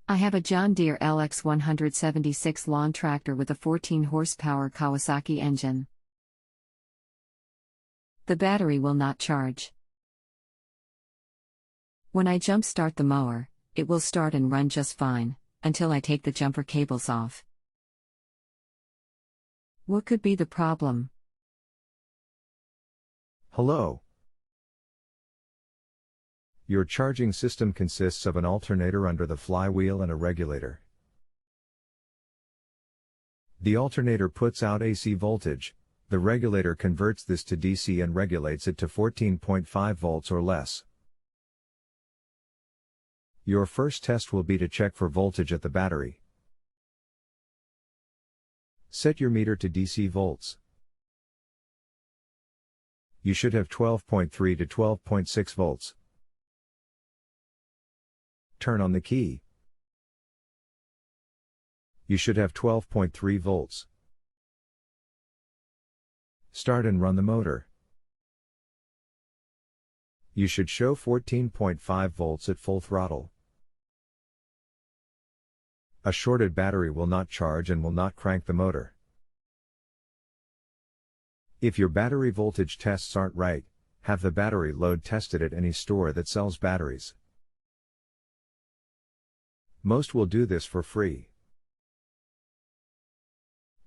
I have a John Deere LX176 lawn tractor with a 14 horsepower Kawasaki engine. The battery will not charge. When I jump start the mower, it will start and run just fine, until I take the jumper cables off. What could be the problem? Hello. Your charging system consists of an alternator under the flywheel and a regulator. The alternator puts out AC voltage, the regulator converts this to DC and regulates it to 14.5 volts or less. Your first test will be to check for voltage at the battery. Set your meter to DC volts. You should have 12.3 to 12.6 volts. Turn on the key. You should have 12.3 volts. Start and run the motor. You should show 14.5 volts at full throttle. A shorted battery will not charge and will not crank the motor. If your battery voltage tests aren't right, have the battery load tested at any store that sells batteries. Most will do this for free.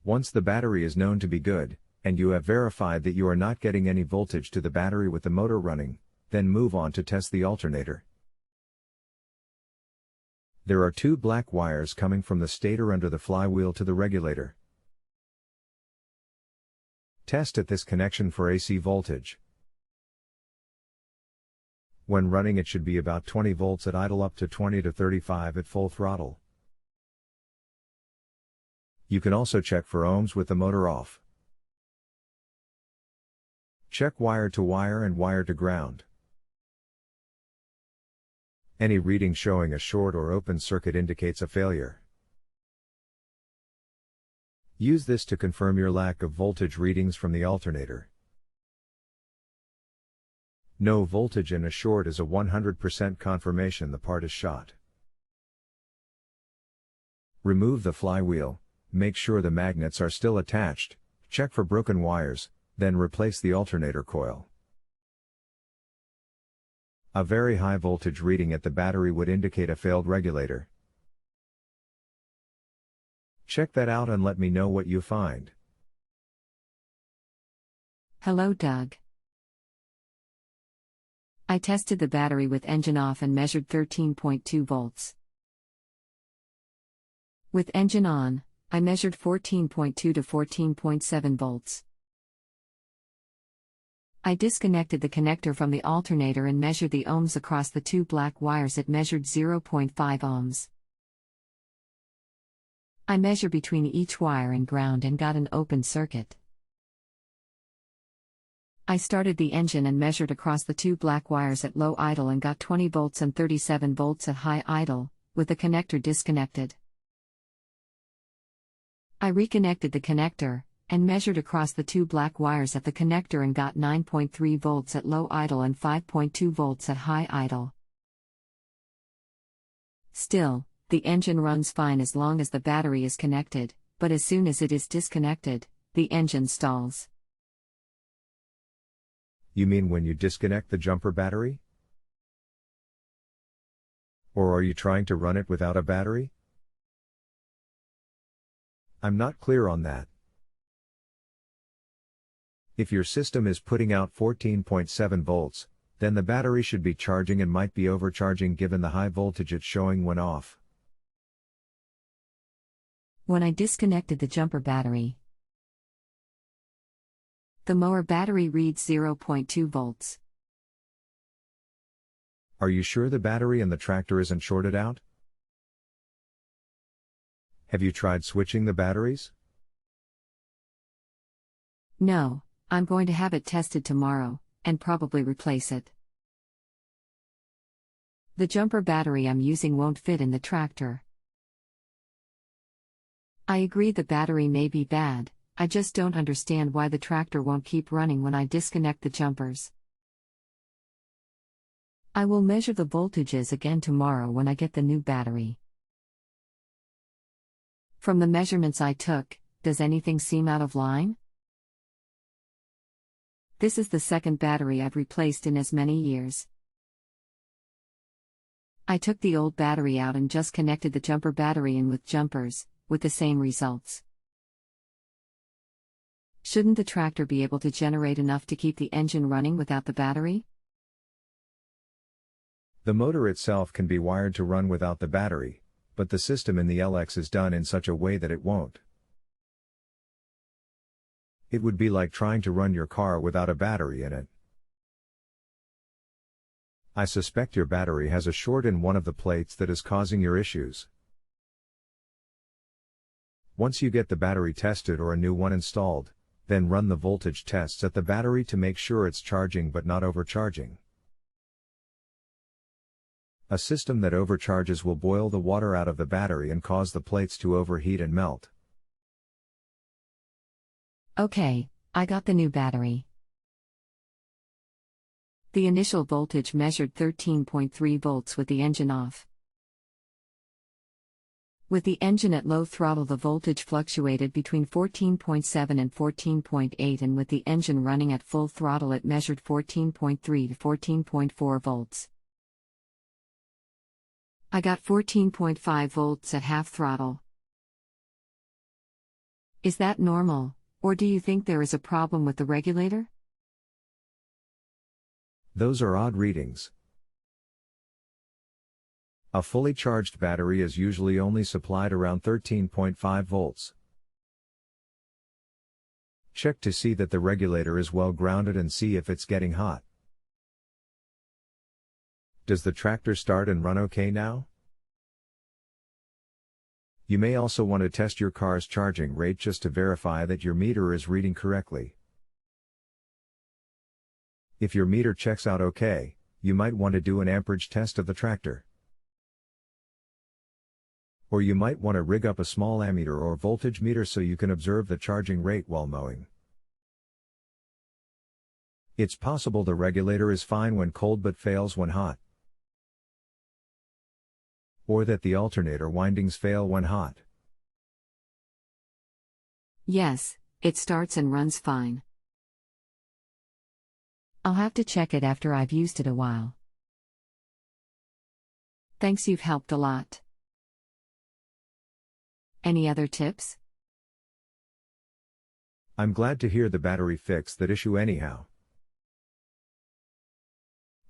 Once the battery is known to be good, and you have verified that you are not getting any voltage to the battery with the motor running, then move on to test the alternator. There are two black wires coming from the stator under the flywheel to the regulator. Test at this connection for AC voltage. When running it should be about 20 volts at idle up to 20 to 35 at full throttle. You can also check for ohms with the motor off. Check wire to wire and wire to ground. Any reading showing a short or open circuit indicates a failure. Use this to confirm your lack of voltage readings from the alternator. No voltage in a short is a 100% confirmation the part is shot. Remove the flywheel, make sure the magnets are still attached, check for broken wires, then replace the alternator coil. A very high voltage reading at the battery would indicate a failed regulator. Check that out and let me know what you find. Hello, Doug. I tested the battery with engine off and measured 13.2 volts. With engine on, I measured 14.2 to 14.7 volts. I disconnected the connector from the alternator and measured the ohms across the two black wires. It measured 0.5 ohms. I measured between each wire and ground and got an open circuit. I started the engine and measured across the two black wires at low idle and got 20 volts and 37 volts at high idle, with the connector disconnected. I reconnected the connector, and measured across the two black wires at the connector and got 9.3 volts at low idle and 5.2 volts at high idle. Still, the engine runs fine as long as the battery is connected, but as soon as it is disconnected, the engine stalls. You mean when you disconnect the jumper battery? Or are you trying to run it without a battery? I'm not clear on that. If your system is putting out 14.7 volts, then the battery should be charging and might be overcharging given the high voltage it's showing when off. When I disconnected the jumper battery, the mower battery reads 0.2 volts. Are you sure the battery in the tractor isn't shorted out? Have you tried switching the batteries? No, I'm going to have it tested tomorrow, and probably replace it. The jumper battery I'm using won't fit in the tractor. I agree the battery may be bad, I just don't understand why the tractor won't keep running when I disconnect the jumpers. I will measure the voltages again tomorrow when I get the new battery. From the measurements I took, does anything seem out of line? This is the second battery I've replaced in as many years. I took the old battery out and just connected the jumper battery in with jumpers, with the same results. Shouldn't the tractor be able to generate enough to keep the engine running without the battery? The motor itself can be wired to run without the battery, but the system in the LX is done in such a way that it won't. It would be like trying to run your car without a battery in it. I suspect your battery has a short in one of the plates that is causing your issues. Once you get the battery tested or a new one installed, then run the voltage tests at the battery to make sure it's charging but not overcharging. A system that overcharges will boil the water out of the battery and cause the plates to overheat and melt. Okay, I got the new battery. The initial voltage measured 13.3 volts with the engine off. With the engine at low throttle, the voltage fluctuated between 14.7 and 14.8, and with the engine running at full throttle, it measured 14.3 to 14.4 volts. I got 14.5 volts at half throttle. Is that normal, or do you think there is a problem with the regulator? Those are odd readings. A fully charged battery is usually only supplied around 13.5 volts. Check to see that the regulator is well grounded and see if it's getting hot. Does the tractor start and run okay now? You may also want to test your car's charging rate just to verify that your meter is reading correctly. If your meter checks out okay, you might want to do an amperage test of the tractor. Or you might want to rig up a small ammeter or voltage meter so you can observe the charging rate while mowing. It's possible the regulator is fine when cold but fails when hot. Or that the alternator windings fail when hot. Yes, it starts and runs fine. I'll have to check it after I've used it a while. Thanks, you've helped a lot. Any other tips? I'm glad to hear the battery fixed that issue anyhow.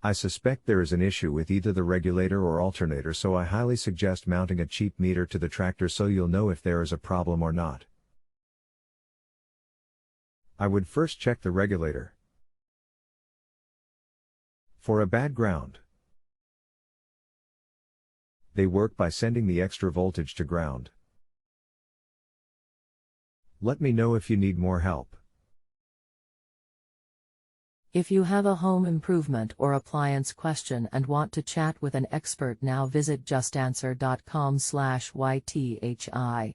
I suspect there is an issue with either the regulator or alternator, so I highly suggest mounting a cheap meter to the tractor so you'll know if there is a problem or not. I would first check the regulator for a bad ground. They work by sending the extra voltage to ground. Let me know if you need more help. If you have a home improvement or appliance question and want to chat with an expert now, visit JustAnswer.com/YTHI.